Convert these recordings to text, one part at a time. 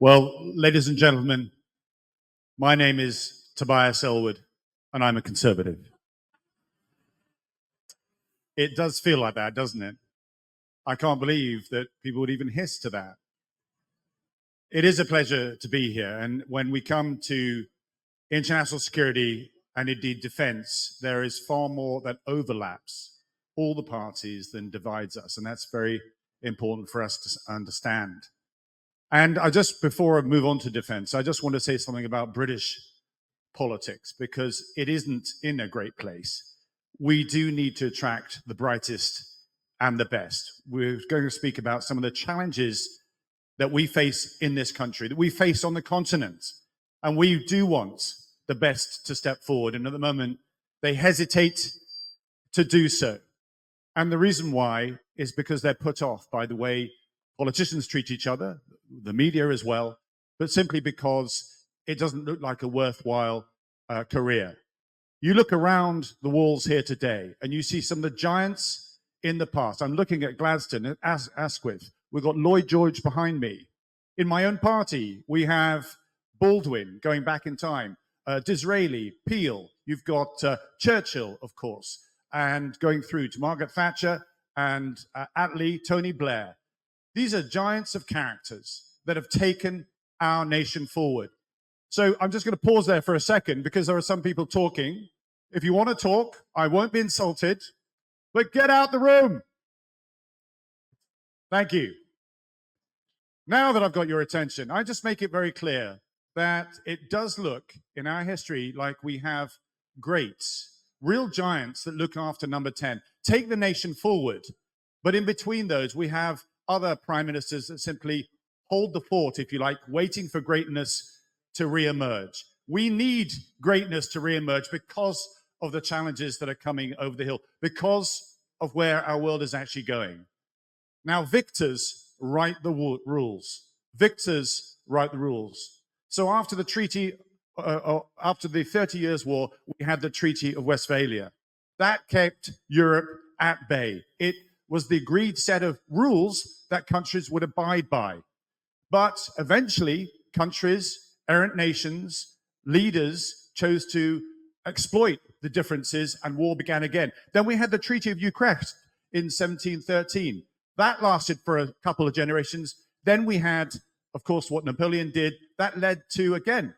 Well, ladies and gentlemen, my name is Tobias Ellwood, and I'm a conservative. It does feel like that, doesn't it? I can't believe that people would even hiss to that. It is a pleasure to be here, and when we come to international security and indeed defense, there is far more that overlaps all the parties than divides us, and that's very important for us to understand. And before I move on to defense, I just want to say something about British politics, because it isn't in a great place. We do need to attract the brightest and the best. We're going to speak about some of the challenges that we face in this country, that we face on the continent. And we do want the best to step forward. And at the moment, they hesitate to do so. And the reason why is because they're put off by the way politicians treat each other, the media as well, but simply because it doesn't look like a worthwhile career. You look around the walls here today and you see some of the giants in the past. I'm looking at Gladstone and Asquith. We've got Lloyd George behind me. In my own party, we have Baldwin going back in time, Disraeli, Peel. You've got Churchill, of course, and going through to Margaret Thatcher and Attlee, Tony Blair. These are giants of characters that have taken our nation forward. So I'm just going to pause there for a second because there are some people talking. If you want to talk, I won't be insulted, but get out the room. Thank you. Now that I've got your attention, I just make it very clear that it does look in our history like we have greats, real giants that look after number 10, take the nation forward. But in between those, we have other prime ministers that simply hold the fort, if you like, waiting for greatness to reemerge. We need greatness to reemerge because of the challenges that are coming over the hill, because of where our world is actually going. Now, victors write the rules. Victors write the rules. So after the treaty, after the 30 Years' War, we had the Treaty of Westphalia. That kept Europe at bay. It was the agreed set of rules that countries would abide by. But eventually, countries, errant nations, leaders chose to exploit the differences and war began again. Then we had the Treaty of Utrecht in 1713. That lasted for a couple of generations. Then we had, of course, what Napoleon did. That led to, again,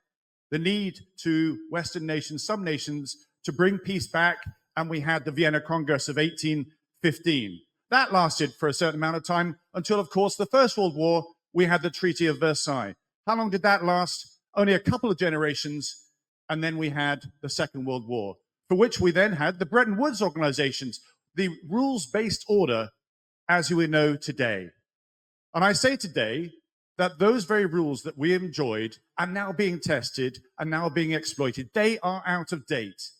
the need to Western nations, some nations, to bring peace back. And we had the Vienna Congress of 1815. That lasted for a certain amount of time until, of course, the First World War, we had the Treaty of Versailles. How long did that last? Only a couple of generations. And then we had the Second World War, for which we then had the Bretton Woods organizations, the rules-based order as we know today. And I say today that those very rules that we enjoyed are now being tested and now being exploited. They are out of date.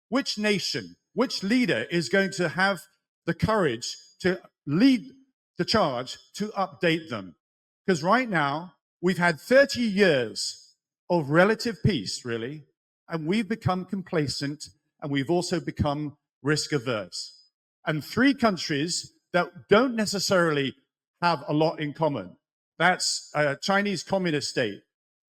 Which nation, which leader is going to have the courage to lead the charge to update them? Because right now, we've had 30 years of relative peace, really, and we've become complacent and we've also become risk averse. And three countries that don't necessarily have a lot in common. That's a Chinese communist state,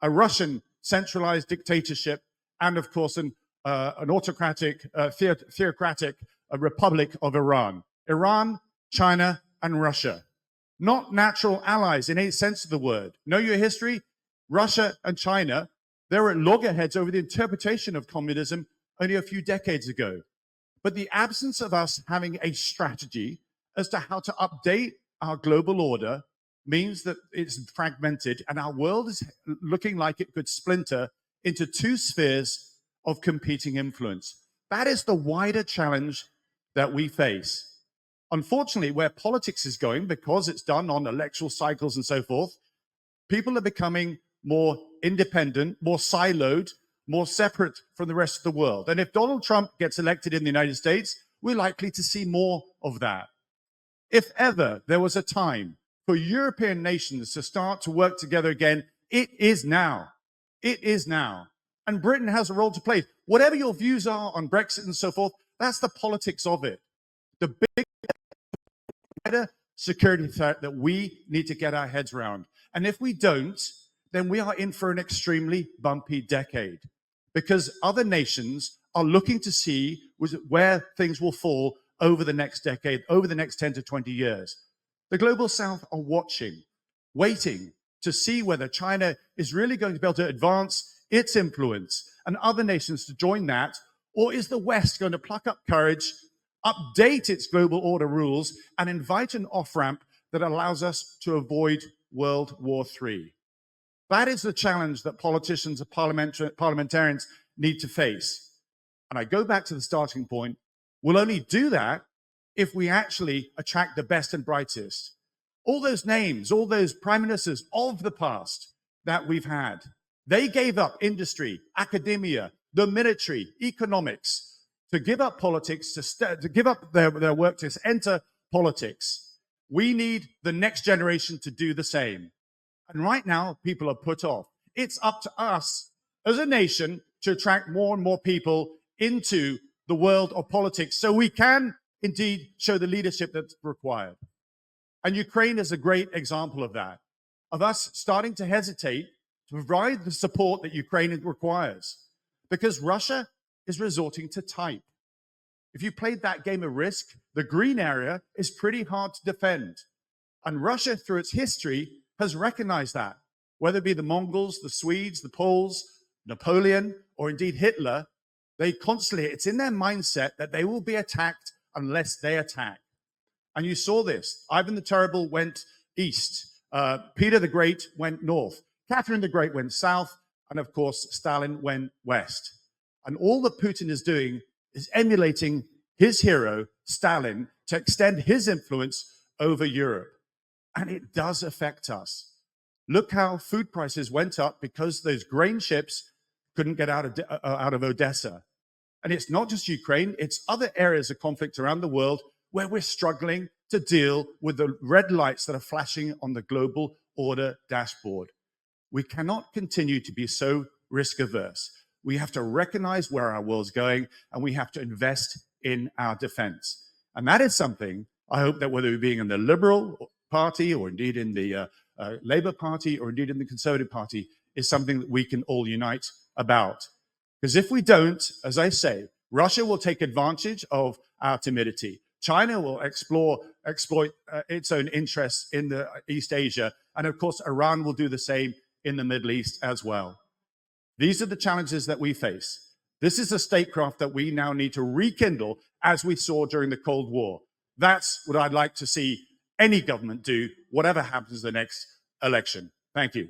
a Russian centralized dictatorship, and of course an autocratic, theocratic Republic of Iran. Iran, China, and Russia. Not natural allies in any sense of the word. Know your history? Russia and China, they were at loggerheads over the interpretation of communism only a few decades ago. But the absence of us having a strategy as to how to update our global order means that it's fragmented and our world is looking like it could splinter into two spheres of competing influence. That is the wider challenge that we face. Unfortunately, where politics is going, because it's done on electoral cycles and so forth, people are becoming more independent, more siloed, more separate from the rest of the world. And if Donald Trump gets elected in the United States, we're likely to see more of that. If ever there was a time for European nations to start to work together again, it is now. It is now. And Britain has a role to play. Whatever your views are on Brexit and so forth, that's the politics of it. The bigger security threat that we need to get our heads around. And if we don't, then we are in for an extremely bumpy decade, because other nations are looking to see where things will fall over the next decade, over the next 10 to 20 years. The Global South are watching, waiting to see whether China is really going to be able to advance its influence and other nations to join that, or is the West going to pluck up courage, update its global order rules, and invite an off-ramp that allows us to avoid World War III? That is the challenge that politicians and parliamentarians need to face. And I go back to the starting point. We'll only do that if we actually attract the best and brightest. All those names, all those prime ministers of the past that we've had, they gave up industry, academia, the military, economics, to give up politics, to give up their work to enter politics. We need the next generation to do the same. And right now, people are put off. It's up to us as a nation to attract more and more people into the world of politics so we can indeed show the leadership that's required. And Ukraine is a great example of that, of us starting to hesitate to provide the support that Ukraine requires, because Russia is resorting to type. If you played that game of Risk, the green area is pretty hard to defend. And Russia, through its history, has recognized that, whether it be the Mongols, the Swedes, the Poles, Napoleon, or indeed Hitler, they constantly, it's in their mindset that they will be attacked unless they attack. And you saw this. Ivan the Terrible went east. Peter the Great went north. Catherine the Great went south. And of course, Stalin went west. And all that Putin is doing is emulating his hero, Stalin, to extend his influence over Europe. And it does affect us. Look how food prices went up because those grain ships couldn't get out of Odessa. And it's not just Ukraine, it's other areas of conflict around the world where we're struggling to deal with the red lights that are flashing on the global order dashboard. We cannot continue to be so risk averse. We have to recognize where our world's going, and we have to invest in our defense. And that is something I hope that whether we're being in the Liberal Party or indeed in the Labour Party or indeed in the Conservative Party is something that we can all unite about. Because if we don't, as I say, Russia will take advantage of our timidity. China will exploit its own interests in the East Asia. And of course, Iran will do the same in the Middle East as well. These are the challenges that we face. This is a statecraft that we now need to rekindle as we saw during the Cold War. That's what I'd like to see any government do, whatever happens the next election. Thank you.